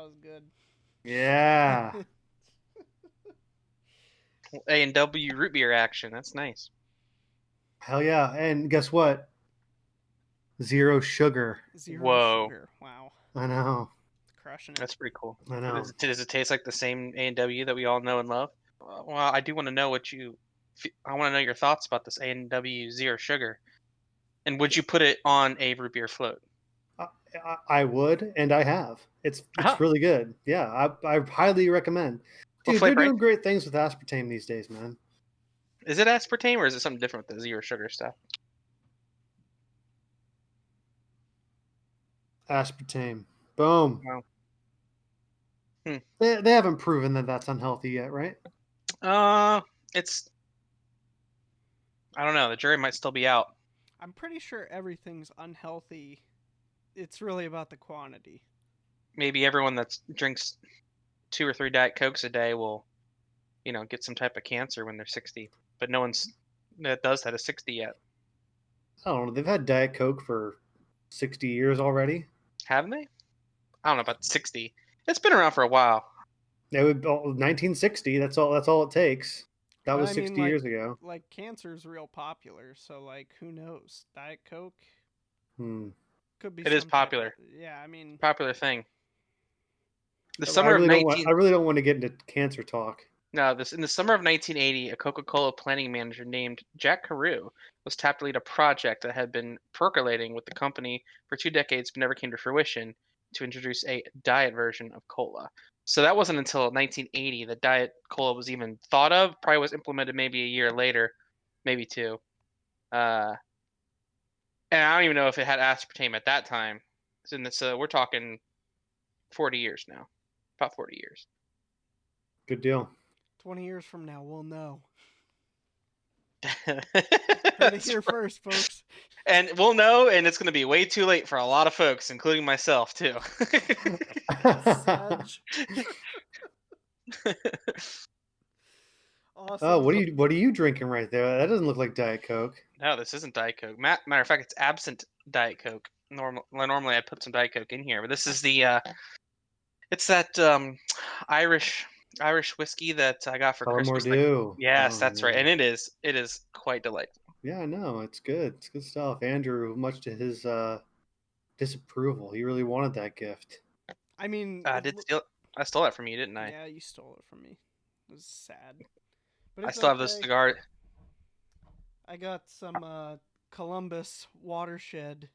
was good. Yeah. A&W root beer action. That's nice. Hell yeah. And guess what? Zero sugar. Zero Whoa. sugar. Wow. I know. Crushing it. That's pretty cool. I know. Does it taste like the same A&W that we all know and love? Well, I do want to know I want to know your thoughts about this A&W Zero Sugar. And would you put it on a root beer float? I would, and I have. It's really good. Yeah, I highly recommend. Dude, they're doing great things with aspartame these days, man. Is it aspartame or is it something different with the zero sugar stuff? Aspartame. Boom. Wow. They haven't proven that that's unhealthy yet, right? It's... I don't know. The jury might still be out. I'm pretty sure everything's unhealthy. It's really about the quantity. Maybe everyone that drinks 2 or 3 Diet Cokes a day will, get some type of cancer when they're 60. But no one's that does that is 60 yet. I don't know. They've had Diet Coke for 60 years already. Haven't they? I don't know about 60. It's been around for a while. It would 1960. That's all it takes. That was 60 years ago. Like cancer's real popular, so like who knows? Diet Coke could be. It is popular. Yeah, I mean, popular thing. I really don't want to get into cancer talk. No, in the summer of 1980, a Coca-Cola planning manager named Jack Carew was tapped to lead a project that had been percolating with the company for 2 decades but never came to fruition, to introduce a diet version of cola. So that wasn't until 1980 that Diet Cola was even thought of. Probably was implemented maybe a year later, maybe 2. And I don't even know if it had aspartame at that time. So we're talking 40 years now. About 40 years. Good deal. 20 years from now, we'll know. Heard it here first, folks. And we'll know, and it's going to be way too late for a lot of folks, including myself, too. Awesome. Oh, what are you drinking right there? That doesn't look like Diet Coke. No, this isn't Diet Coke. Matter of fact, it's absent Diet Coke. Normally I'd put some Diet Coke in here, but this is it's that Irish whiskey that I got for Christmas. Yes, that's right, and it is quite delightful. Yeah, I know, it's good. It's good stuff. Andrew, much to his disapproval, he really wanted that gift. I mean, I stole that from you, didn't I? Yeah, you stole it from me. It was sad. But I still have this cigar. I got some Columbus Watershed.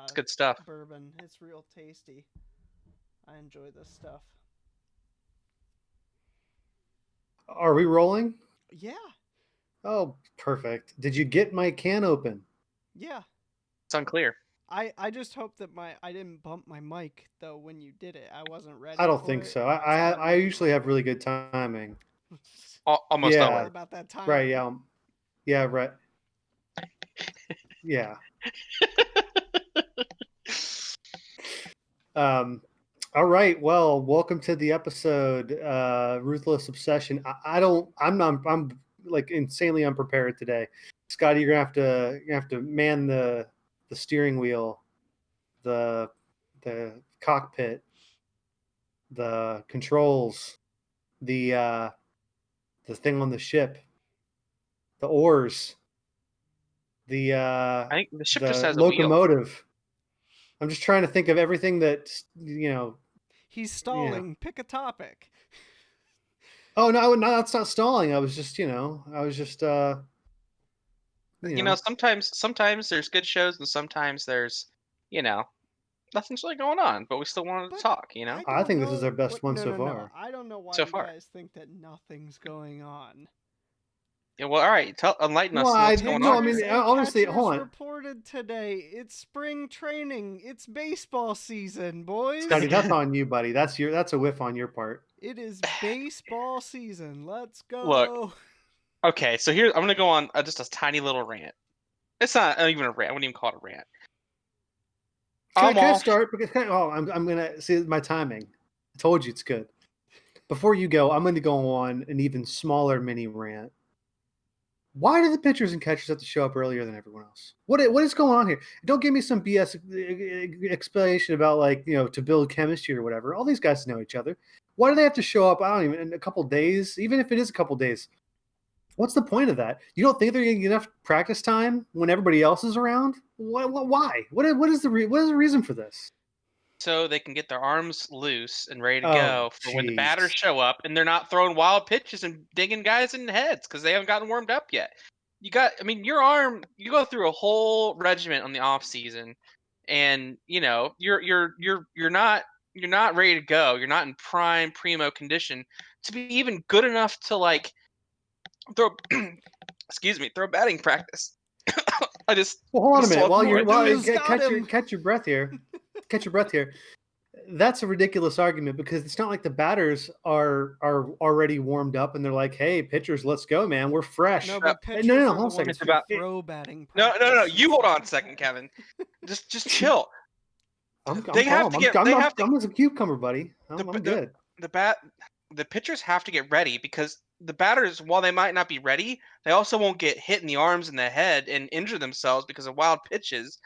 It's good stuff. Bourbon. It's real tasty. I enjoy this stuff. Are we rolling? Yeah. Oh, perfect. Did you get my can open? Yeah. It's unclear. I just hope that I didn't bump my mic though when you did it. I wasn't ready. I don't think so. I usually have really good timing. Almost always. About that time. Right. Yeah. Yeah. Right. Yeah. All right. Well, welcome to the episode, Ruthless Obsession. I'm like insanely unprepared today. Scotty, you're gonna have to man the steering wheel, the cockpit, the controls, the thing on the ship, the oars, I think the ship just has a locomotive. wheel. I'm just trying to think of everything that He's stalling. Yeah. Pick a topic. Oh no, that's not stalling. I was just sometimes there's good shows and sometimes there's nothing's really going on, but we still wanted to talk. I think this is our best one so far. I don't know why you guys think that nothing's going on. Yeah, well, all right. Enlighten us. What's going on? I mean, honestly, hold on. Reported today. It's spring training. It's baseball season, boys. Scotty, that's on you, buddy. That's a whiff on your part. It is baseball season. Let's go. Look. Okay, so here I'm gonna go on just a tiny little rant. It's not even a rant. I wouldn't even call it a rant. Can I start? I'm gonna see my timing. I told you it's good. Before you go, I'm going to go on an even smaller mini rant. Why do the pitchers and catchers have to show up earlier than everyone else? What is going on here? Don't give me some BS explanation about like to build chemistry or whatever. All these guys know each other. Why do they have to show up? I don't even in a couple days, even if it is a couple days. What's the point of that? You don't think they're going to get enough practice time when everybody else is around? Why? What is the reason for this? So they can get their arms loose and ready to Oh, go for when the batters jeez. show up, and they're not throwing wild pitches and digging guys in the heads because they haven't gotten warmed up yet. Your arm. You go through a whole regiment on the off season, and you're not ready to go. You're not in primo condition to be even good enough to like throw throw batting practice. I just Well, hold on a minute. Catch your breath here. Catch your breath here. That's a ridiculous argument because it's not like the batters are already warmed up and they're like, "Hey, pitchers, let's go, man. We're fresh." No, but pitchers no, are hold on a the second. ones who throw batting practice. No. You hold on a second, Kevin. Just chill. I'm as a cucumber, buddy. I'm good. The pitchers have to get ready because the batters, while they might not be ready, they also won't get hit in the arms and the head and injure themselves because of wild pitches.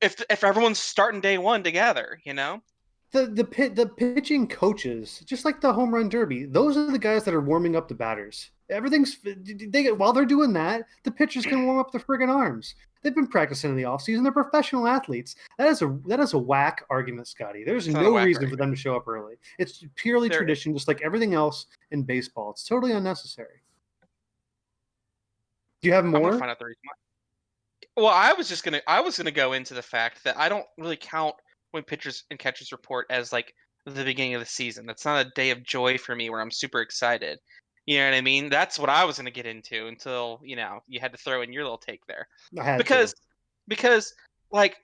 If everyone's starting day one together, The pitching coaches, just like the home run derby, those are the guys that are warming up the batters. While they're doing that, the pitchers can warm up their friggin' arms. They've been practicing in the offseason. They're professional athletes. That is a whack argument, Scotty. There's no reason for them to show up early. It's purely tradition, just like everything else in baseball. It's totally unnecessary. Do you have more? I'm gonna find out the reason why. Well, I was gonna go into the fact that I don't really count when pitchers and catchers report as like the beginning of the season. That's not a day of joy for me where I'm super excited. You know what I mean? That's what I was going to get into until, you had to throw in your little take there. Because like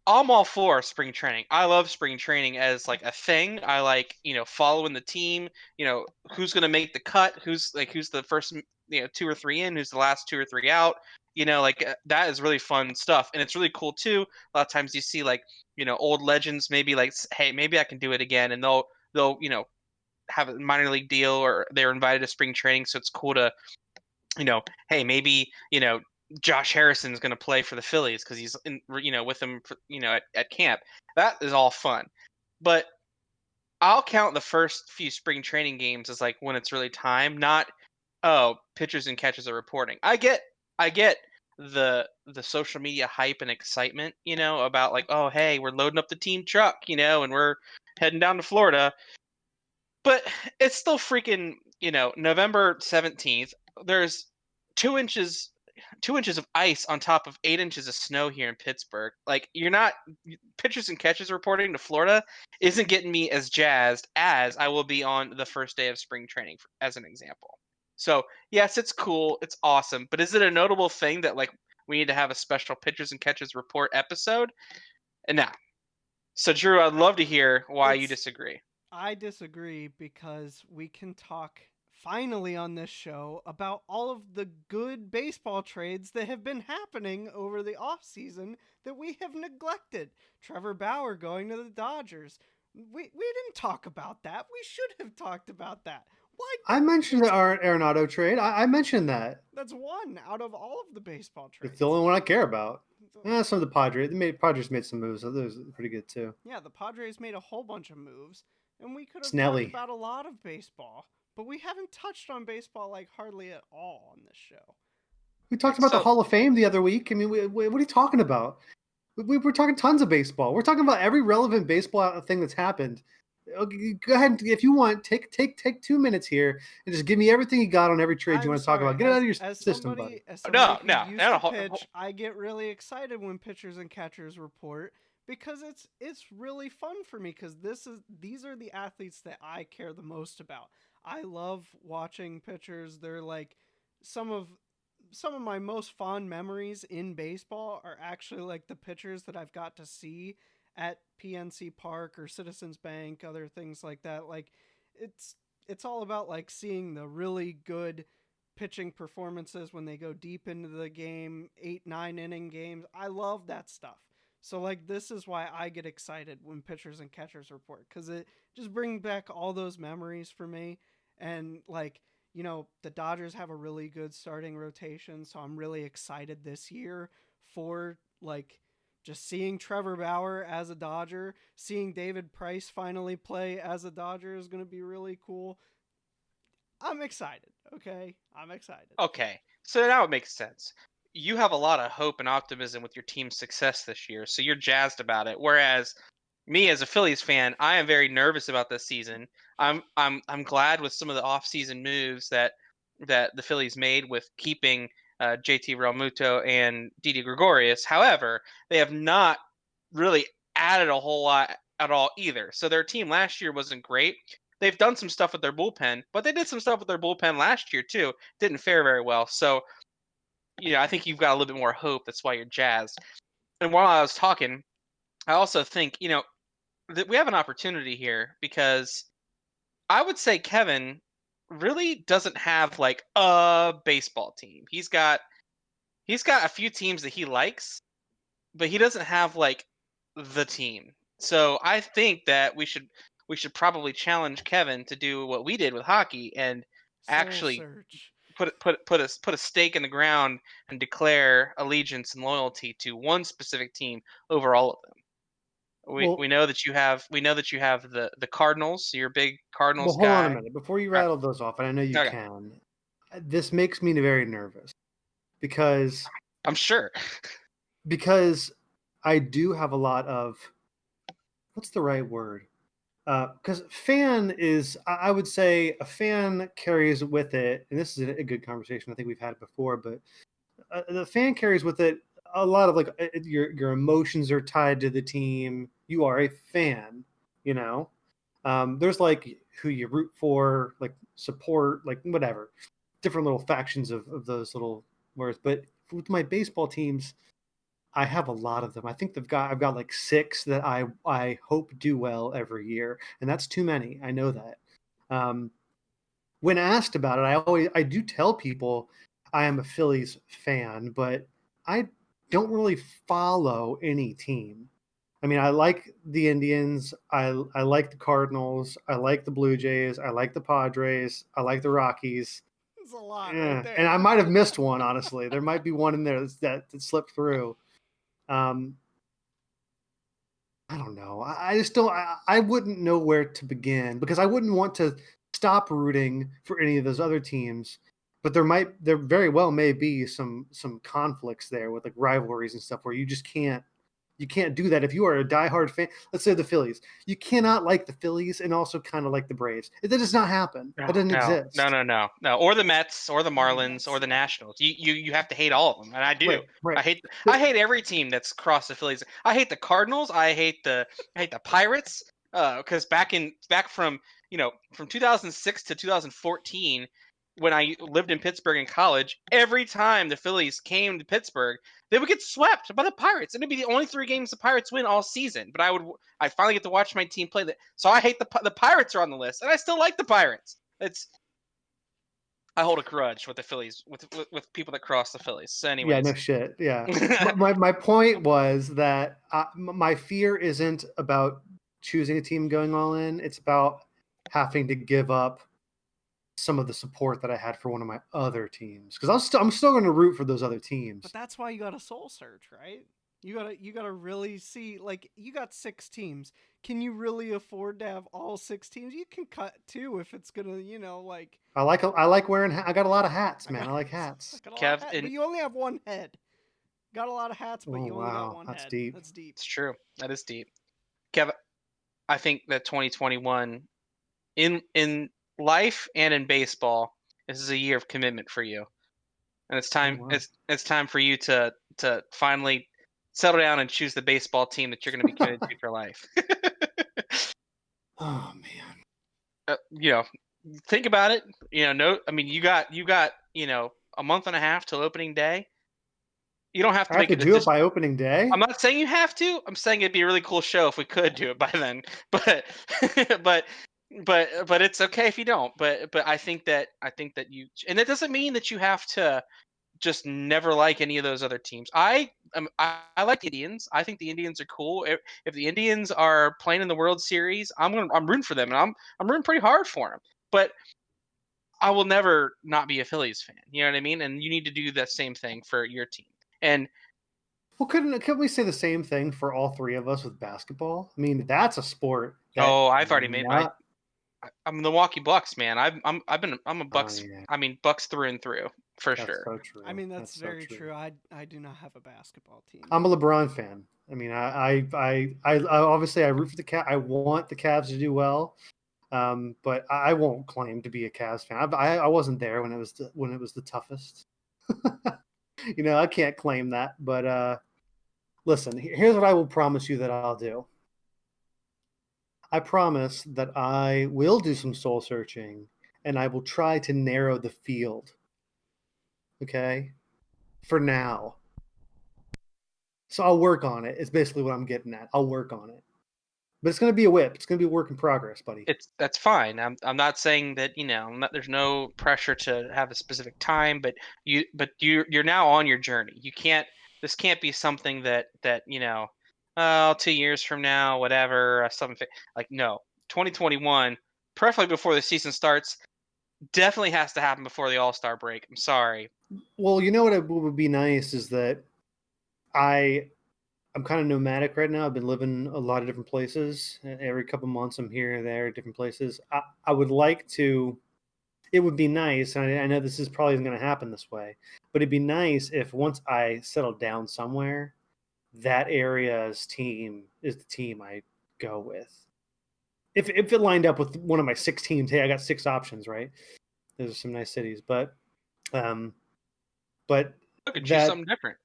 I'm all for spring training. I love spring training as like a thing. I like, following the team, who's going to make the cut, who's the first, 2 or 3 in, who's the last 2 or 3 out. That is really fun stuff. And it's really cool too. A lot of times you see like, old legends maybe like, hey, maybe I can do it again, and they'll have a minor league deal or they're invited to spring training, so it's cool to hey, maybe Josh Harrison's going to play for the Phillies because he's with them for, at camp. That is all fun, but I'll count the first few spring training games as like when it's really time, not pitchers and catchers are reporting. I get the social media hype and excitement, about like, oh, hey, we're loading up the team truck, and we're heading down to Florida. But it's still freaking, November 17th. There's 2 inches of ice on top of 8 inches of snow here in Pittsburgh. Like, pitchers and catchers reporting to Florida isn't getting me as jazzed as I will be on the first day of spring training, as an example. So, yes, it's cool. It's awesome. But is it a notable thing that, like, we need to have a special pitchers and catchers report episode? And now, so Drew, I'd love to hear why you disagree. I disagree because we can talk finally on this show about all of the good baseball trades that have been happening over the offseason that we have neglected. Trevor Bauer going to the Dodgers. We didn't talk about that. We should have talked about that. Why? I mentioned the Arenado trade. I mentioned that. That's one out of all of the baseball trades. It's the only one I care about. Some of the Padres made some moves. Those are pretty good too. Yeah, the Padres made a whole bunch of moves. And we could have Snelly. talked about a lot of baseball, but we haven't touched on baseball like hardly at all on this show. We talked about the Hall of Fame the other week. I mean, what are you talking about? We're talking tons of baseball. We're talking about every relevant baseball thing that's happened. Go ahead, if you want, take 2 minutes here and just give me everything you got on every trade you want to talk about. Get it out of your system, buddy. Pitch, I get really excited when pitchers and catchers report. Because it's really fun for me because these are the athletes that I care the most about. I love watching pitchers. They're like some of my most fond memories in baseball are actually like the pitchers that I've got to see at PNC Park or Citizens Bank, other things like that. Like it's all about like seeing the really good pitching performances when they go deep into the game, 8-9 inning games. I love that stuff. So, like, this is why I get excited when pitchers and catchers report, because it just brings back all those memories for me. And, like, the Dodgers have a really good starting rotation, so I'm really excited this year for like just seeing Trevor Bauer as a Dodger, seeing David Price finally play as a Dodger is going to be really cool. I'm excited. Okay, I'm excited. Okay, so now it makes sense. You have a lot of hope and optimism with your team's success this year, so you're jazzed about it. Whereas me, as a Phillies fan, I am very nervous about this season. I'm glad with some of the off-season moves that the Phillies made with keeping JT Realmuto and Didi Gregorius. However, they have not really added a whole lot at all either. So their team last year wasn't great. They've done some stuff with their bullpen, but they did some stuff with their bullpen last year too. Didn't fare very well. So, I think you've got a little bit more hope. That's why you're jazzed. And while I was talking, I also think, that we have an opportunity here because I would say Kevin really doesn't have like a baseball team. He's got a few teams that he likes, but he doesn't have like the team. So I think that we should probably challenge Kevin to do what we did with hockey and Soul actually Search. put a stake in the ground and declare allegiance and loyalty to one specific team over all of them. We Well, know that you have the Cardinals. You're a big Cardinals hold on a guy. minute before you Uh, rattle those off, and I know you Okay, can. This makes me very nervous because I'm sure. because I do have a lot of what's the right word? Because fan is, I would say, a fan carries with it, and this is a good conversation. I think we've had it before, but the fan carries with it a lot of like your emotions are tied to the team. You are a fan, you know. There's like who you root for, like support, like whatever, different little factions of those little words. But with my baseball teams, I have a lot of them. I think I've got like six that I hope do well every year, and that's too many. I know that. Um, when asked about it, I do tell people I am a Phillies fan, but I don't really follow any team. I mean, I like the Indians, I like the Cardinals, I like the Blue Jays, I like the Padres, I like the Rockies. It's a lot right Yeah, and there. I might have missed one. Honestly, there might be one in there that slipped through. Um, I don't know. I just don't. I wouldn't know where to begin because I wouldn't want to stop rooting for any of those other teams. But there very well may be some conflicts there with like rivalries and stuff where you can't do that if you are a diehard fan. Let's say the Phillies. You cannot like the Phillies and also kind of like the Braves. That does not happen. No, That doesn't no, no, exist. no, no, no. Or the Mets, or the Or the Marlins, or Mets. the Yeah. Nationals. You have to hate all of them, and I do. Right, right. I hate But I hate every team that's crossed the Phillies. I hate the Cardinals. I hate the Pirates. Because back from from 2006 to 2014, when I lived in Pittsburgh in college, every time the Phillies came to Pittsburgh, they would get swept by the Pirates. And it'd be the only 3 games the Pirates win all season. But I finally get to watch my team play that. So I hate the Pirates are on the list, and I still like the Pirates. I hold a grudge with the Phillies with people that cross the Phillies. So, yeah, no anyways, shit. Yeah. My point was that my fear isn't about choosing a team going all in. It's about having to give up some of the support that I had for one of my other teams because I'm still going to root for those other But teams. that's why you got a soul search, right? You gotta really see, like, you got 6 teams. Can you really afford to have all 6 teams? You can cut two if it's gonna, like, I like wearing. I got a lot of hats, I man. got I like I hats. got a lot of Kev, hats, but and you only have one head. Got a lot of hats, but Oh you only got wow, one that's head. deep. That's deep. it's true. That is deep. Kev, I think that 2021 in life and in baseball, this is a year of commitment for you, and it's Oh time wow. it's time for you to finally settle down and choose the baseball team that you're going to be committed to for life. Oh man. You know, think about it. No, I mean you got a month and a half till opening day. You don't have I to have make to a do it decision. by opening day. I'm not saying you have to. I'm saying it'd be a really cool show if we could do it by then. But but but it's okay if you don't. But I think that you, and it doesn't mean that you have to just never like any of those other teams. I like the Indians. I think the Indians are cool. If the Indians are playing in the World Series, I'm rooting for them, and I'm rooting pretty hard for them. But I will never not be a Phillies fan. You know what I mean? And you need to do the same thing for your team. And Well, couldn't we say the same thing for all three of us with basketball? I mean, that's a sport that I've already made my. I'm the Milwaukee Bucks, man. I'm a Oh Bucks. yeah, I mean, Bucks through and through for that's sure. so I true. mean, that's That's so very true. true. I do not have a basketball team. I'm a LeBron fan. I mean, I obviously I root for the Cavs. I want the Cavs to do well, but I won't claim to be a Cavs fan. I wasn't there when it was the toughest. I can't claim that. But listen, here's what I will promise you that I'll do. I promise that I will do some soul searching, and I will try to narrow the field. Okay, for now. So I'll work on it. It's basically what I'm getting at. I'll work on it. But it's going to be a whip. It's going to be a work in progress, buddy. That's fine. I'm not saying that there's no pressure to have a specific time, but you're now on your journey. You can't this can't be something that 2 years from now, whatever, something like no 2021, preferably before the season starts. Definitely has to happen before the All-Star break. I'm sorry. Well, you know what would be nice is that I'm kind of nomadic right now. I've been living a lot of different places. Every couple months, I'm here and there, different places. I would like to. It would be nice, and I know this is probably going to happen this way, but it'd be nice if once I settle down somewhere, that area's team is the team I go with. If it lined up with one of my 6 teams, hey, I got 6 options, right? Those are some nice cities, um, but Look at you, that something different.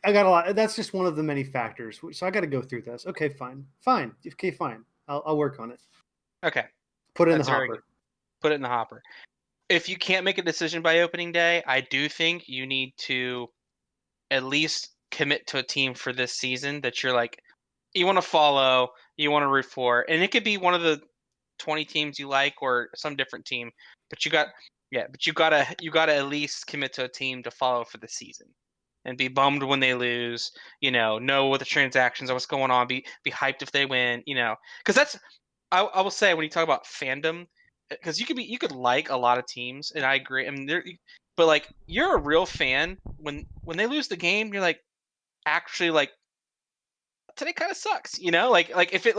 I got a lot. That's just one of the many factors. So I got to go through this. Okay, fine. Okay, fine. I'll work on it. Okay, Put it in the that's very hopper. good. Put it in the hopper. If you can't make a decision by opening day, I do think you need to at least commit to a team for this season that you're like you want to follow, you want to root for, and it could be one of the 20 teams you like or some different team. But you gotta at least commit to a team to follow for the season, and be bummed when they lose. Know what the transactions are, what's going on. Be hyped if they win. Because that's I will say when you talk about fandom, because you could like a lot of teams, and I agree. I mean, but like you're a real fan when they lose the game, you're like actually like today kind of sucks, like if it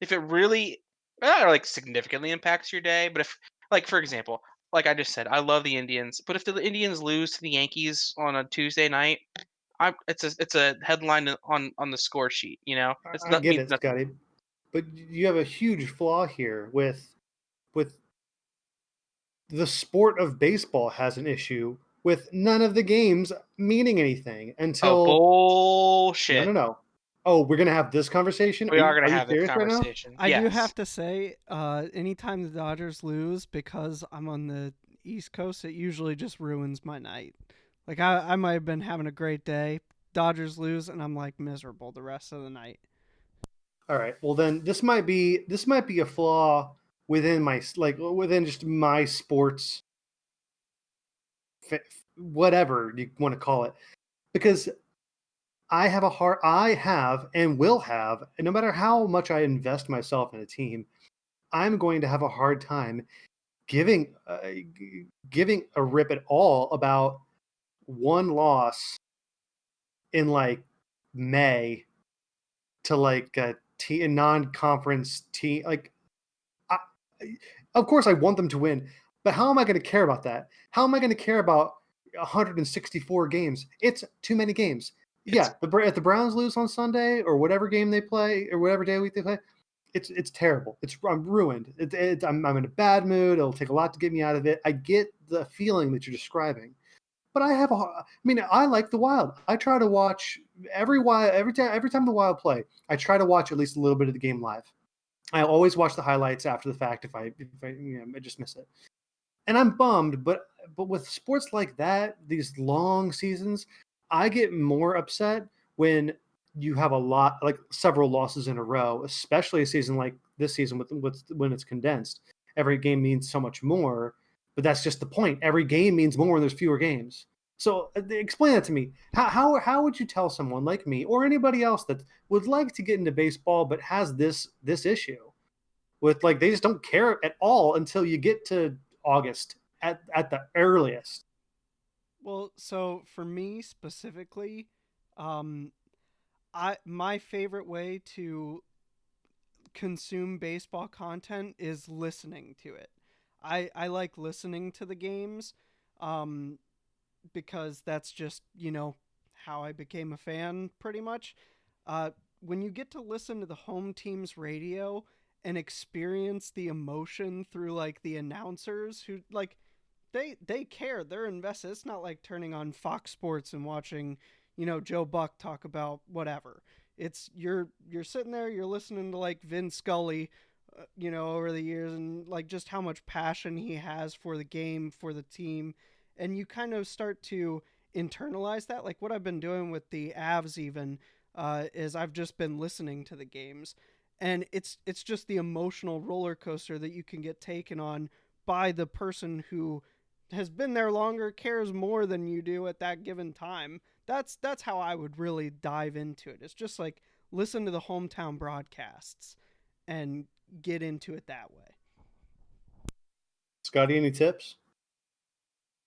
if it really like significantly impacts your day, but if like for example, like I just said, I love the Indians, but if the Indians lose to the Yankees on a Tuesday night, it's a headline on the score sheet, it's I not get means it, nothing. Scotty, but you have a huge flaw here with the sport of baseball has an issue with none of the games meaning anything Oh, until bullshit. no. Oh, we're gonna have this conversation. We are Are gonna you have this serious right now? conversation. I do Yes. have to say, anytime the Dodgers lose, because I'm on the East Coast, it usually just ruins my night. Like I might have been having a great day, Dodgers lose, and I'm like miserable the rest of the night. All right. Well, then this might be a flaw within within just my sports, whatever you want to call it, because I have and will have, and no matter how much I invest myself in a team, I'm going to have a hard time giving giving a rip at all about one loss in like May to like a non-conference team. Like, I, of course, I want them to win, but how am I going to care about that? How am I going to care about 164 games? It's too many games. It's Yeah, if the Browns lose on Sunday or whatever game they play or whatever day of the week they play, it's terrible. I'm ruined. I'm in a bad mood. It'll take a lot to get me out of it. I get the feeling that you're describing, but I mean, I like the Wild. I try to watch every time the Wild play. I try to watch at least a little bit of the game live. I always watch the highlights after the fact if I just miss it. And I'm bummed, but with sports like that, these long seasons, I get more upset when you have a lot like several losses in a row, especially a season like this season when it's condensed. Every game means so much more, but that's just the point. Every game means more when there's fewer games. So explain that to me. How would you tell someone like me or anybody else that would like to get into baseball but has this issue with like they just don't care at all until you get to August at the earliest. Well, so for me specifically, my favorite way to consume baseball content is listening to it. I like listening to the games, um, because that's just how I became a fan pretty much. When you get to listen to the home team's radio and experience the emotion through like the announcers who like they care, they're invested. It's not like turning on Fox Sports and watching Joe Buck talk about whatever. It's you're sitting there, you're listening to like Vin Scully, over the years, and like just how much passion he has for the game, for the team, and you kind of start to internalize that. Like what I've been doing with the Avs, even is I've just been listening to the games, and it's just the emotional roller coaster that you can get taken on by the person who has been there longer, cares more than you do at that given time. That's how I would really dive into it. It's just like listen to the hometown broadcasts and get into it that way. Scotty, any tips?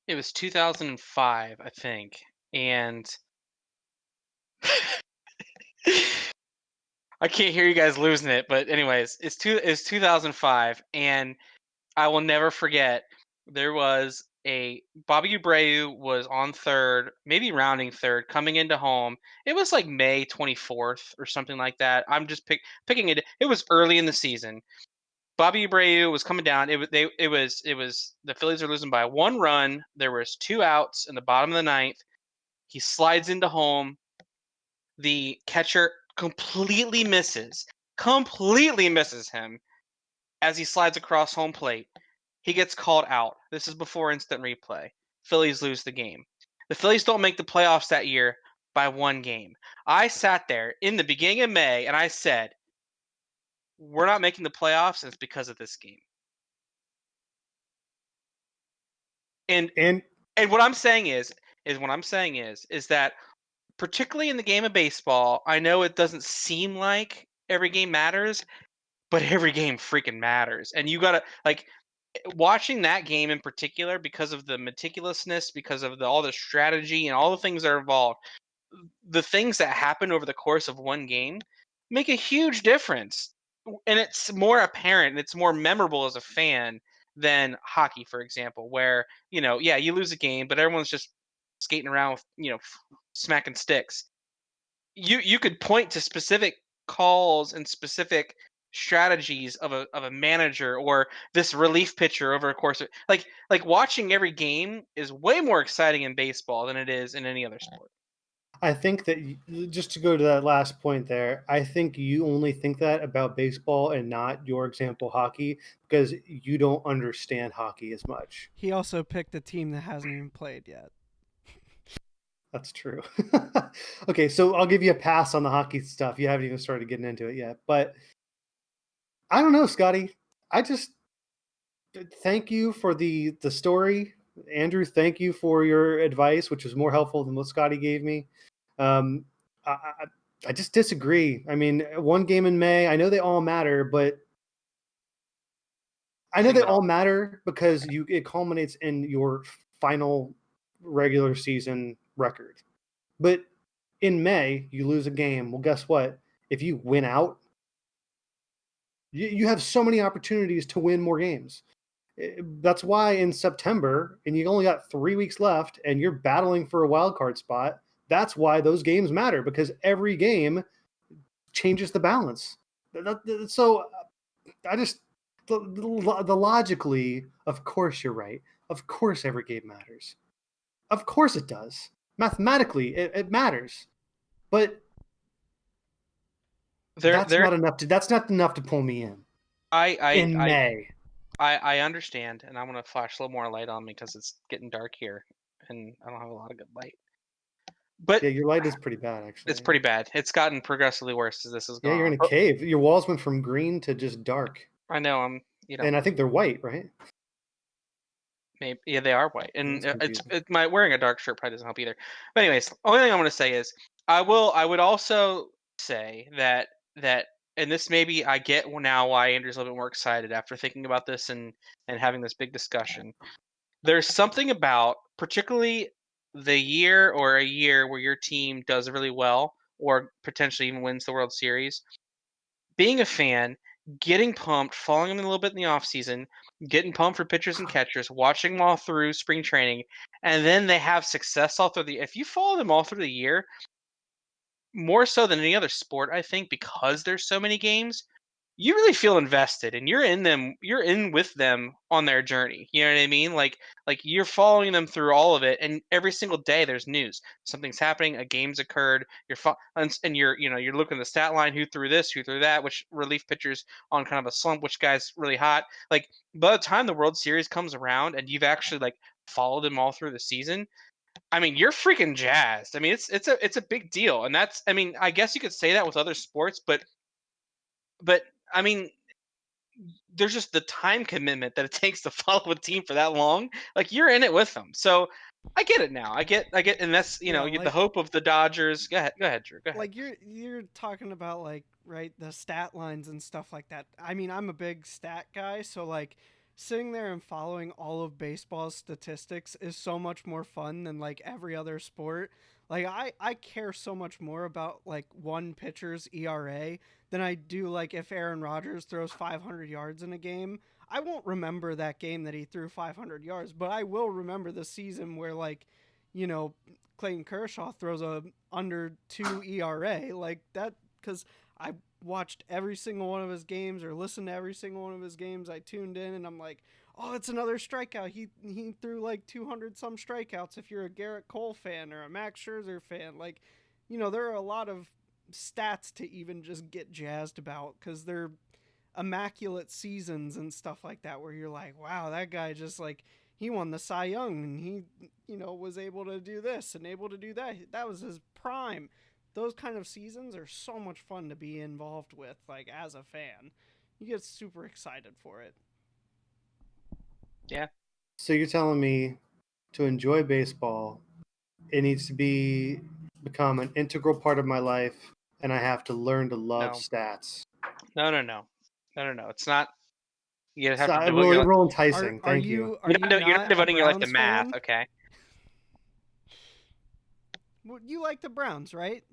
It was 2005, I think, and I can't hear you guys losing it. But anyways, it's 2005, and I will never forget. There was a Bobby Abreu was on third, maybe rounding third, coming into home. It was like May 24th or something like that. I'm just picking it. It was early in the season. Bobby Abreu was coming down. It was the Phillies are losing by 1 run. There was 2 outs in the bottom of the ninth. He slides into home. The catcher completely misses him as he slides across home plate. He gets called out. This is before instant replay. Phillies lose the game. The Phillies don't make the playoffs that year by 1 game. I sat there in the beginning of May and I said, we're not making the playoffs, and it's because of this game. And what I'm saying is that particularly in the game of baseball, I know it doesn't seem like every game matters, but every game freaking matters. And you gotta like watching that game in particular because of the meticulousness, because of all the strategy and all the things that are involved. The things that happen over the course of 1 game make a huge difference, and it's more apparent and it's more memorable as a fan than hockey, for example, where yeah, you lose a game, but everyone's just skating around with smacking sticks. You could point to specific calls and specific strategies of a manager or this relief pitcher over a course of like watching every game is way more exciting in baseball than it is in any other sport. I think that just to go to that last point there, I think you only think that about baseball and not your example hockey because you don't understand hockey as much. He also picked a team that hasn't even played yet. That's true. Okay, so I'll give you a pass on the hockey stuff. You haven't even started getting into it yet. But I don't know, Scotty. I just thank you for the story. Andrew, thank you for your advice, which was more helpful than what Scotty gave me. Um, I just disagree. I mean, 1 game in May, I know they all matter, but I know they all matter because it culminates in your final regular season record. But in May, you lose a game. Well, guess what? If you win out, you have so many opportunities to win more games. That's why in September, and you only got 3 weeks left, and you're battling for a wild card spot. That's why those games matter because every game changes the balance. So I just the logically, of course you're right. Of course every game matters. Of course it does. Mathematically, it matters. But that's not enough to pull me in. In May. I understand, and I want to flash a little more light on me because it's getting dark here, and I don't have a lot of good light. But yeah, your light is pretty bad, actually. It's pretty bad. It's gotten progressively worse as this has gone. Yeah, you're in a cave. Your walls went from green to just dark. I know. And I think they're white, right? Maybe, yeah, they are white, and my wearing a dark shirt probably doesn't help either. But anyways, only thing I want to say is I would also say that and this maybe I get now why Andrew's a little bit more excited after thinking about this and having this big discussion. there's something about, particularly the year or a year where your team does really well or potentially even wins the World Series, being a fan, getting pumped, following them a little bit in the off season, getting pumped for pitchers and catchers, watching them all through spring training, and then they have success all through the. If you follow them all through the year, more so than any other sport, I think, because there's so many games, you really feel invested and you're in with them on their journey. You know what I mean? Like you're following them through all of it, and every single day there's news. Something's happening, a game's occurred, and you're you're looking at the stat line, who threw this, who threw that, which relief pitchers on kind of a slump, which guy's really hot. Like by the time the World Series comes around and you've actually like followed them all through the season, I mean, you're freaking jazzed. I mean, it's a big deal, and that's, I mean, I guess you could say that with other sports, but I mean, there's just the time commitment that it takes to follow a team for that long. Like you're in it with them, so I get it now. I get, and that's the hope of the Dodgers. Go ahead, Drew. Go ahead. Like you're talking about like right the stat lines and stuff like that. I mean, I'm a big stat guy, so like sitting there and following all of baseball's statistics is so much more fun than like every other sport. Like I care so much more about like one pitcher's ERA than I do like if Aaron Rodgers throws 500 yards in a game. I won't remember that game that he threw 500 yards, but I will remember the season where like, you know, Clayton Kershaw throws a under 2 ERA like that, because I watched every single one of his games or listened to every single one of his games. I tuned in and I'm like, oh, it's another strikeout. He threw like 200 some strikeouts. If you're a Garrett Cole fan or a Max Scherzer fan, like, you know, there are a lot of stats to even just get jazzed about because they're immaculate seasons and stuff like that, where you're like, wow, that guy just like he won the Cy Young and he, you know, was able to do this and able to do that. That was his prime. Those kind of seasons are so much fun to be involved with, like as a fan. You get super excited for it. Yeah. So you're telling me to enjoy baseball, it needs to become an integral part of my life, and I have to learn to love stats. No. It's not. You have So to devote your life. real enticing. Thank you. You're not devoting your life to math, fan? okay? Well, you like the Browns, right?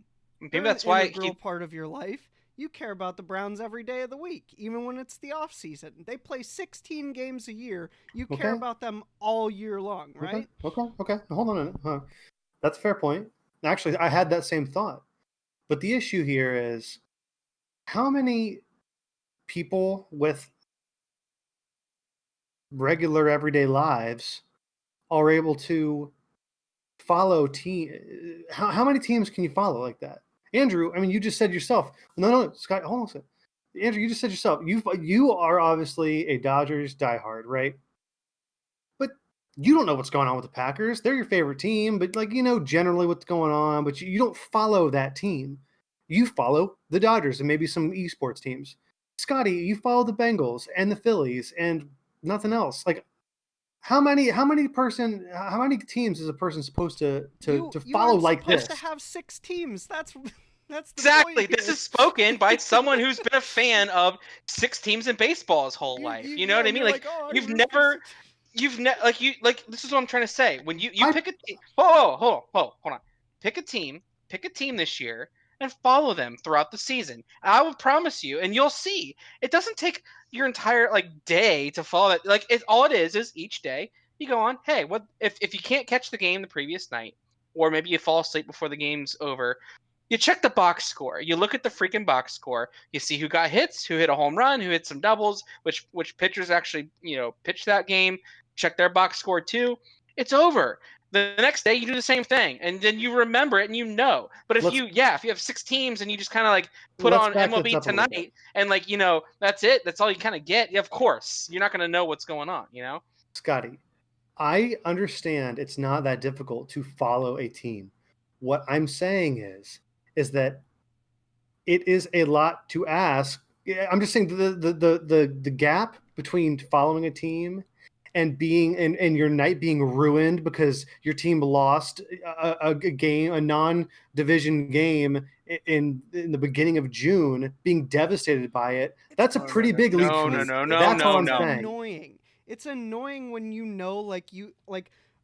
Maybe They're that's an why integral part of your life. You care about the Browns every day of the week, even when it's the off season. They play 16 games a year. You care about them all year long, right? Okay. Hold on a minute. That's a fair point. Actually, I had that same thought. But the issue here is how many people with regular everyday lives are able to follow team. How many teams can you follow like that? Andrew, I mean, you just said yourself. No, Scott, hold on a second. Andrew, you just said yourself. You are obviously a Dodgers diehard, right? But you don't know what's going on with the Packers. They're your favorite team, but like you know generally what's going on, but you don't follow that team. You follow the Dodgers and maybe some esports teams. Scotty, you follow the Bengals and the Phillies and nothing else. Like how many teams is a person supposed to follow like this? You aren't supposed to have 6 teams. That's the exactly. point This is spoken by someone who's been a fan of 6 teams in baseball his whole life. You know what I mean? Like oh, you've never this is what I'm trying to say. When you pick a team, hold on. Pick a team this year and follow them throughout the season. And I will promise you, and you'll see, it doesn't take your entire like day to follow that. Like all it is each day you go on, hey, what if you can't catch the game the previous night, or maybe you fall asleep before the game's over, you check the box score. You look at the freaking box score. You see who got hits, who hit a home run, who hit some doubles, which pitchers actually, pitched that game. Check their box score too. It's over. The next day you do the same thing, and then you remember it and you know. But if you have 6 teams and you just kind of like put on MLB Tonight and like that's it. That's all you kind of get. Of course, you're not going to know what's going on. Scotty, I understand it's not that difficult to follow a team. What I'm saying is that it is a lot to ask. I'm just saying the gap between following a team and being and your night being ruined because your team lost a game, a non-division game in the beginning of June, being devastated by it. That's a pretty big leap. No. That's all I'm saying. It's annoying when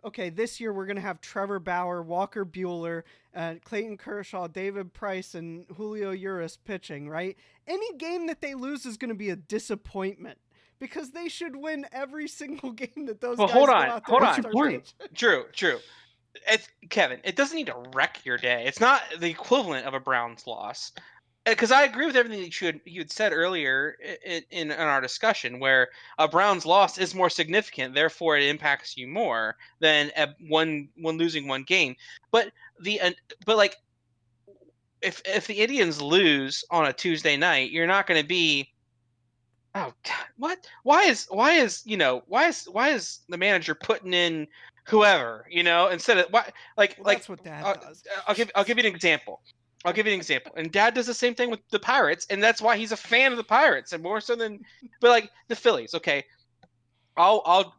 okay, this year we're going to have Trevor Bauer, Walker Buehler, Clayton Kershaw, David Price, and Julio Urias pitching, right? Any game that they lose is going to be a disappointment because they should win every single game that those guys go out there and start pitching. Drew. Kevin, it doesn't need to wreck your day. It's not the equivalent of a Browns loss. Because I agree with everything that you had said earlier in our discussion, where a Browns loss is more significant, therefore it impacts you more than one losing one game. But like, if the Indians lose on a Tuesday night, you're not going to be, oh God, what? Why is the manager putting in whoever, instead of that's what Dad does. I'll give you an example. And Dad does the same thing with the Pirates, and that's why he's a fan of the Pirates, and more so than, but like the Phillies. Okay, I'll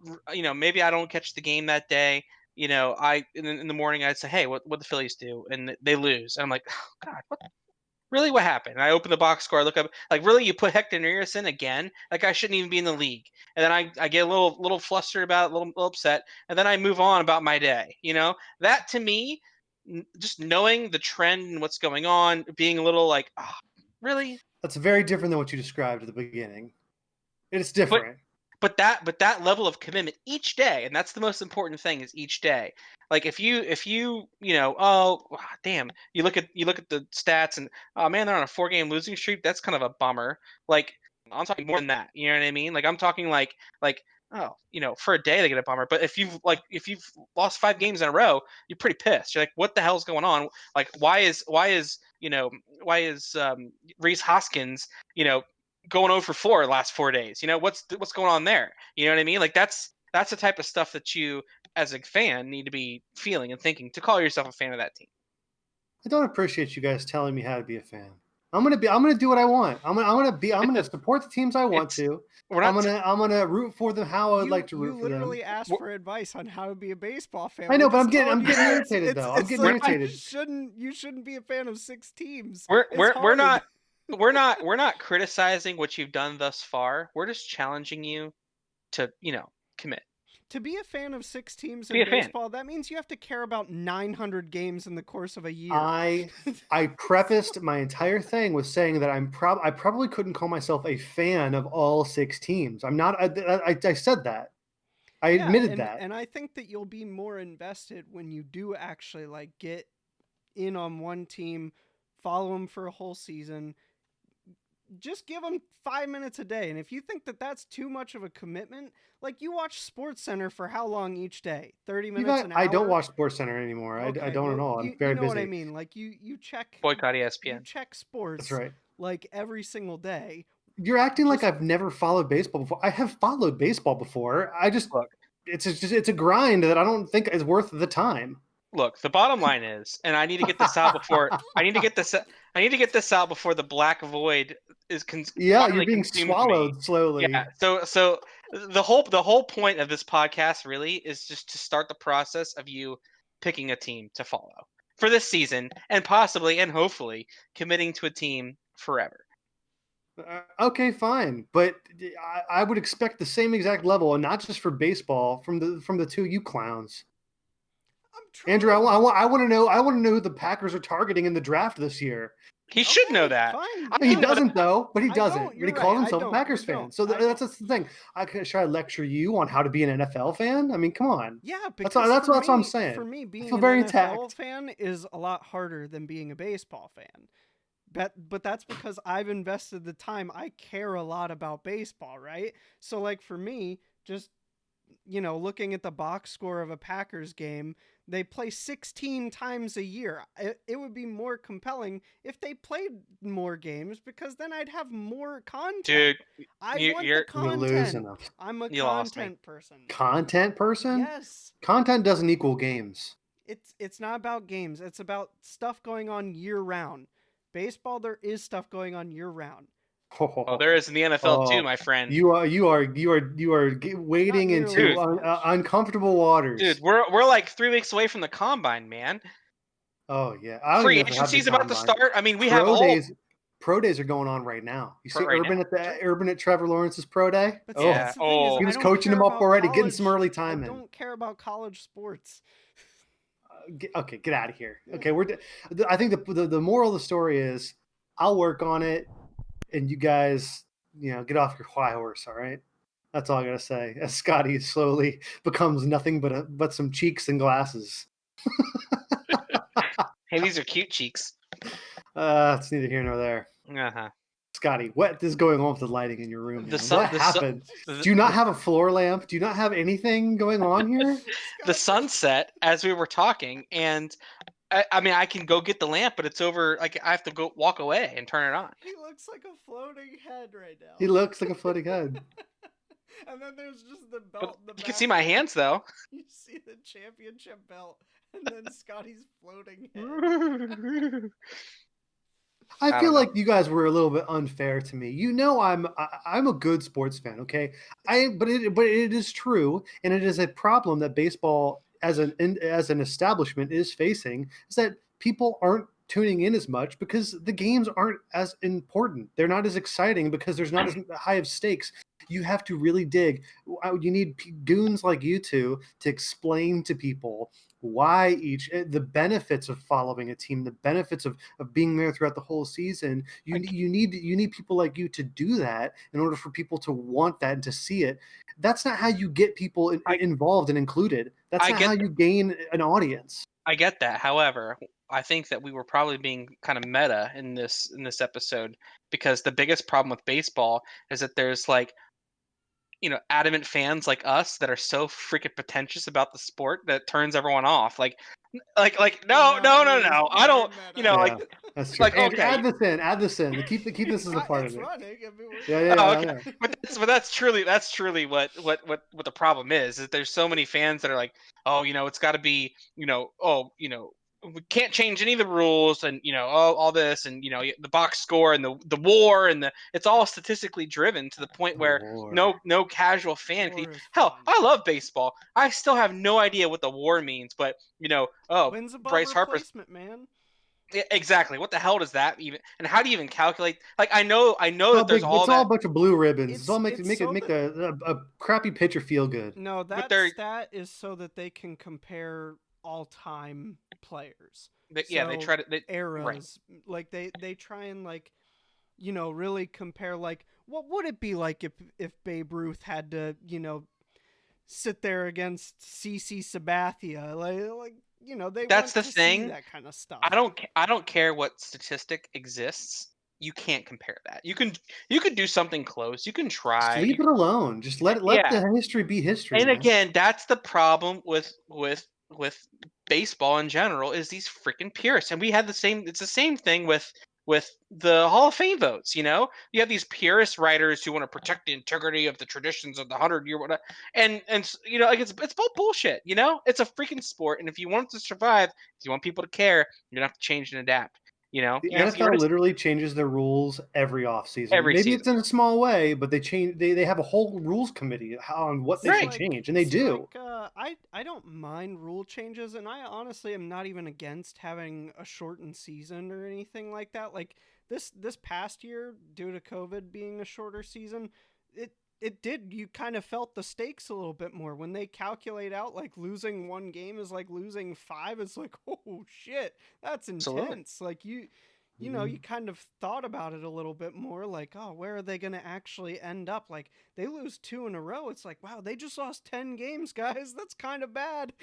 maybe I don't catch the game that day. In the morning I'd say, hey, what the Phillies do, and they lose, and I'm like, oh, God, what? Really, what happened? And I open the box score, I look up, like, really, you put Hector Neris in again? Like, I shouldn't even be in the league. And then I get a little flustered about it, a little upset, and then I move on about my day. That to me, just knowing the trend and what's going on, being a little like, oh, really? That's very different than what you described at the beginning. It's different. But that level of commitment each day, and that's the most important thing, is each day. Like if you oh damn, you look at the stats and, oh man, they're on a 4-game losing streak. That's kind of a bummer. Like, I'm talking more than that. You know what I mean? Like, I'm talking like oh, for a day they get a bummer. But if you've lost 5 games in a row, you're pretty pissed. You're like, what the hell's going on? Like, why is Reese Hoskins going 0 for 4 last 4 days? What's going on there? You know what I mean? Like, that's the type of stuff that you as a fan need to be feeling and thinking to call yourself a fan of that team. I don't appreciate you guys telling me how to be a fan. I'm gonna do what I want. I'm gonna support the teams I want to. I'm gonna root for them how I would like to root for them. You literally asked for advice on how to be a baseball fan. I know, but I'm getting irritated though. I'm getting irritated. You shouldn't be a fan of 6 teams. We're not criticizing what you've done thus far. We're just challenging you to, commit. To be a fan of 6 teams in baseball, that means you have to care about 900 games in the course of a year. I prefaced my entire thing with saying that I probably couldn't call myself a fan of all 6 teams. I'm not. I said that. I admitted that. And I think that you'll be more invested when you do actually get in on one team, follow them for a whole season. Just give them 5 minutes a day. And if you think that that's too much of a commitment, you watch SportsCenter for how long each day? 30 minutes an hour? I don't watch SportsCenter anymore. Okay, I don't at all. I'm very busy. You know what I mean? You check... Boycott ESPN. You check sports. That's right. Every single day. You're acting like I've never followed baseball before. I have followed baseball before. I just... Look, it's a grind that I don't think is worth the time. Look, the bottom line is, and I need to get this out before this out before the black void is you're being swallowed slowly. Yeah. So the whole point of this podcast really is just to start the process of you picking a team to follow for this season, and possibly and hopefully committing to a team forever. Okay, fine, but I would expect the same exact level, and not just for baseball, from the 2 you clowns. Andrew, I want to know who the Packers are targeting in the draft this year. He should know that. Fine. He doesn't, though. But he doesn't. But he calls himself a Packers fan. So that's the thing. Should I lecture you on how to be an NFL fan? I mean, come on. Yeah, because that's what I'm saying. For me, being an NFL fan is a lot harder than being a baseball fan. But that's because I've invested the time. I care a lot about baseball, right? So, for me, just looking at the box score of a Packers game, they play 16 times a year. It would be more compelling if they played more games, because then I'd have more content. Dude, I want the content. You're losing. I'm a content person. Content person? Yes. Content doesn't equal games. It's not about games. It's about stuff going on year round. Baseball, there is stuff going on year round. Oh, there is in the NFL too, my friend. You are wading into uncomfortable waters, dude. We're like 3 weeks away from the combine, man. Oh yeah, free agency's about to start. I mean, we have all days. pro days are going on right now. You see Urban now. Urban at Trevor Lawrence's pro day. But see, that's the thing is, he was I don't coaching care him up about already, college, getting some early time in. I don't care about college sports. Okay, get out of here. Okay, I think the moral of the story is, I'll work on it, and you guys, get off your high horse. All right, that's all I gotta say. As Scotty slowly becomes nothing but some cheeks and glasses. Hey, these are cute cheeks. It's neither here nor there. Uh-huh. Scotty, what is going on with the lighting in your room? What happened? Do you not have a floor lamp? Do you not have anything going on here? The sun set as we were talking, and I mean, I can go get the lamp, but it's over. Like, I have to go walk away and turn it on. He looks like a floating head right now. He looks like a floating head. And then there's just the belt. You can see my hands, though. You see the championship belt, and then Scotty's floating head. I feel like you guys were a little bit unfair to me. I'm a good sports fan, okay? But it is true, and it is a problem that baseball as an establishment is facing, is that people aren't tuning in as much because the games aren't as important. They're not as exciting because there's not as high of stakes. You have to really dig. You need goons like you two to explain to people why the benefits of following a team, the benefits of being there throughout the whole season. You need people like you to do that in order for people to want that and to see it. That's not how you get people involved and included. That's not how you gain an audience. I get that. However, I think that we were probably being kind of meta in this episode, because the biggest problem with baseball is that there's adamant fans like us that are so freaking pretentious about the sport that turns everyone off. Like no. I don't. That's true. Like, okay. Add this in. Keep this as a part of it. Running. Okay. But that's truly what the problem is that there's so many fans that are like, oh, it's got to be, we can't change any of the rules, and all this, and the box score and the war, and it's all statistically driven to the point where no casual fan can. Hell, I love baseball. I still have no idea what the war means, but wins above Bryce Harper's, man. Yeah, exactly. What the hell does that even? And how do you even calculate? Like, I know that there's it's all a bunch of blue ribbons. It's all make a crappy pitcher feel good. No, that stat is so that they can compare all-time players. They try to eras. Right. Like they try and really compare, like, what would it be like if Babe Ruth had to sit there against CC Sabathia, like that's the thing. See that kind of stuff. I don't care what statistic exists. You can't compare that. You can do something close. You can try. Just leave it alone. Just let the history be history. And again, that's the problem with baseball in general, is these freaking purists. And we had it's the same thing with the Hall of Fame votes. You have these purist writers who want to protect the integrity of the traditions of the 100-year whatever, and it's all bullshit. It's a freaking sport, and if you want it to survive, if you want people to care, you're gonna have to change and adapt. The NFL literally changes their rules every offseason. Maybe it's in a small way, but they change. They have a whole rules committee on what they should change, and they do. I don't mind rule changes, and I honestly am not even against having a shortened season or anything like that. Like this past year, due to COVID being a shorter season, you kind of felt the stakes a little bit more when they calculate out, like, losing one game is like losing 5. It's like, oh shit, that's intense. Absolutely. Like you kind of thought about it a little bit more, like, oh, where are they going to actually end up? Like, they lose 2 in a row. It's like, wow, they just lost 10 games, guys. That's kind of bad.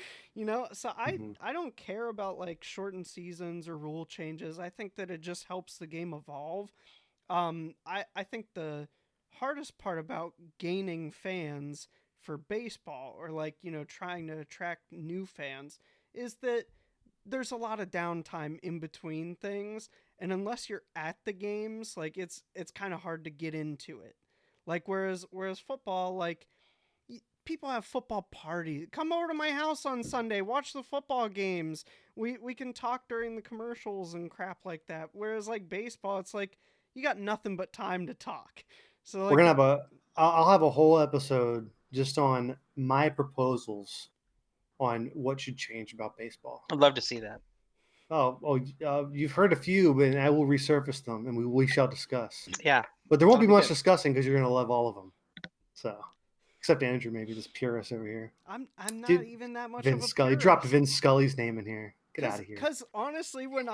So I don't care about like shortened seasons or rule changes. I think that it just helps the game evolve. I think the hardest part about gaining fans for baseball, or trying to attract new fans, is that there's a lot of downtime in between things, and unless you're at the games, like, it's kind of hard to get into it. Like, whereas football, like, people have football parties. Come over to my house on Sunday, watch the football games. We can talk during the commercials and crap like that. Whereas like baseball, it's like you got nothing but time to talk. So we're gonna I'll have a whole episode just on my proposals on what should change about baseball. I'd love to see that. You've heard a few, but I will resurface them, and we shall discuss. Yeah, but there won't that'll be be much good. discussing because you're gonna love all of them. So, except Andrew, maybe this purist over here. I'm not Dude, even that much of Vince a Scully purist. dropped Vince Scully's name in here. Get out of here. Because honestly, when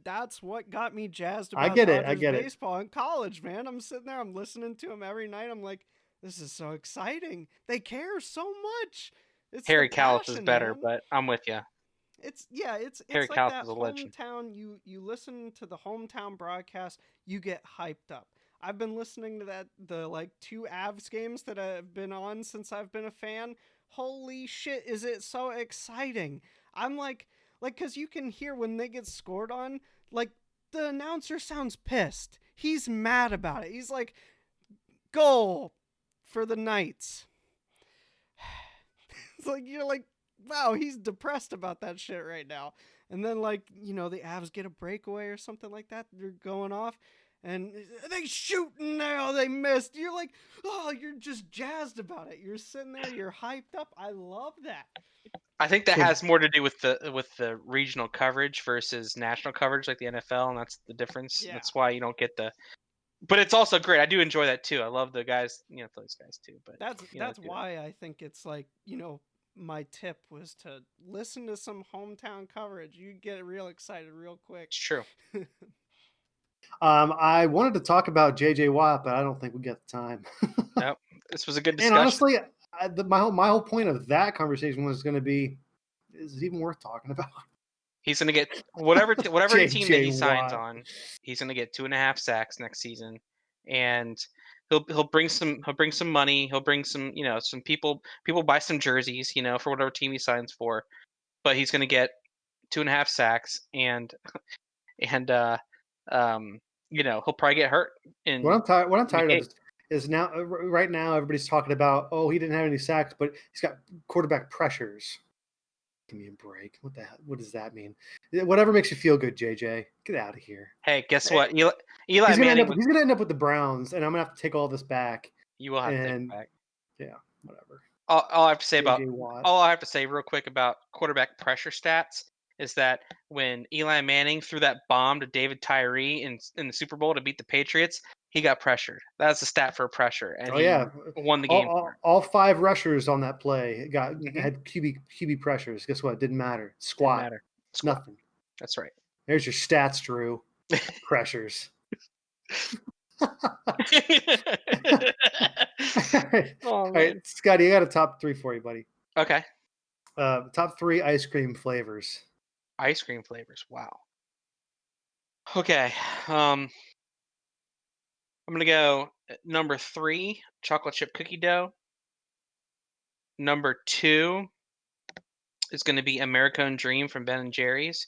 that's what got me jazzed I about get it. Dodgers baseball in college, man. I'm sitting there, I'm listening to them every night. I'm like, this is so exciting. They care so much. It's Harry the Kalas passion, is better, man. but I'm with you. It's Harry like Kalas that is a legend. hometown. You listen to the hometown broadcast, you get hyped up. I've been listening to the like 2 Avs games that have been on since I've been a fan. Holy shit, is it so exciting? I'm like cuz you can hear when they get scored on, like the announcer sounds pissed. He's mad about it. He's like, "Goal for the Knights." It's like you're like, wow, he's depressed about that shit right now. And then like, the Avs get a breakaway or something like that. They're going off and they shoot and now they missed. You're like, oh, you're just jazzed about it. You're sitting there, you're hyped up. I love that. I think that has more to do with the regional coverage versus national coverage like the NFL, and that's the difference. Yeah. That's why you don't get the. But it's also great. I do enjoy that too. I love the guys, those guys too. But that's why I think it's like, my tip was to listen to some hometown coverage. You get real excited real quick. It's true. I wanted to talk about J.J. Watt, but I don't think we got the time. Nope. This was a good discussion. And honestly, my whole point of that conversation was going to be, is it even worth talking about? He's going to get whatever team that he signs Watt. on. He's going to get 2.5 sacks next season, and he'll bring some money. He'll bring some some people buy some jerseys for whatever team he signs for. But he's going to get 2.5 sacks and he'll probably get hurt. What I'm tired of is now right now everybody's talking about, oh, he didn't have any sacks, but he's got quarterback pressures. Give me a break. What does that mean? Whatever makes you feel good, JJ. Get out of here. Hey, guess what? Eli he's Manning he's gonna end up with the Browns, and I'm gonna have to take all this back. You will have to take it back. Yeah, whatever. All I have to say real quick about quarterback pressure stats is that when Eli Manning threw that bomb to David Tyree in the Super Bowl to beat the Patriots, he got pressured. That's a stat for pressure, and he won the game. All 5 rushers on that play had QB pressures. Guess what? Didn't matter. Squat. Didn't matter. Nothing. That's right. There's your stats, Drew. Pressures. All right, Scotty, you got a top 3 for you, buddy. Okay. Top 3 ice cream flavors. Ice cream flavors. Wow. Okay. I'm gonna go number 3, chocolate chip cookie dough. Number 2 is going to be American Dream from Ben and Jerry's,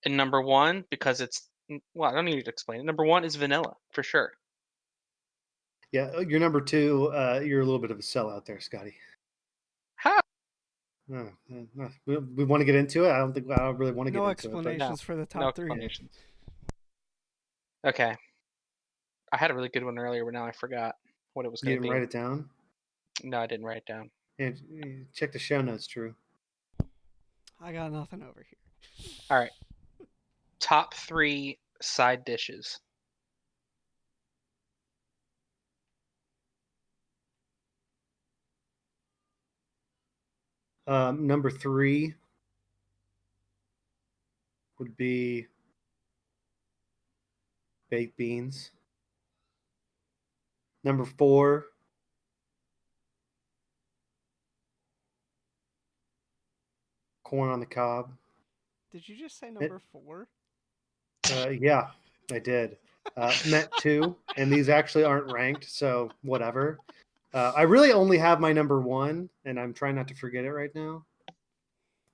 and number 1, because it's I don't need to explain it. Number 1 is vanilla for sure. Yeah, your number 2, you're a little bit of a sellout there, Scotty. How? We want to get into it. I don't really want to get into it. No explanations for the top 3. Okay. I had a really good one earlier, but now I forgot what it was going to be. You didn't write it down? No, I didn't write it down. And check the show notes, Drew. I got nothing over here. All right. Top 3 side dishes. Number 3 would be baked beans. Number 4, corn on the cob. Did you just say number 4? Yeah, I did. Meant 2, and these actually aren't ranked, so whatever. I really only have my number 1, and I'm trying not to forget it right now.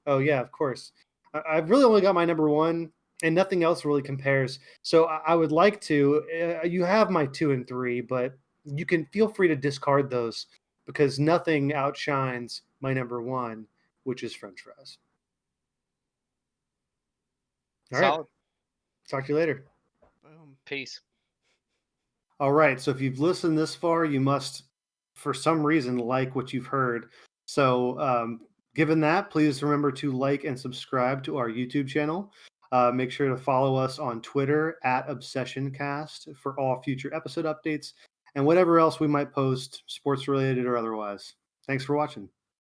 Oh yeah, of course. I've really only got my number 1, and nothing else really compares. So I would like to. You have my 2 and 3, but you can feel free to discard those because nothing outshines my number 1, which is French fries. All right. Solid. Talk to you later. Boom. Peace. All right. So if you've listened this far, you must, for some reason, like what you've heard. So given that, please remember to like and subscribe to our YouTube channel. Make sure to follow us on Twitter at ObsessionCast for all future episode updates and whatever else we might post, sports related or otherwise. Thanks for watching.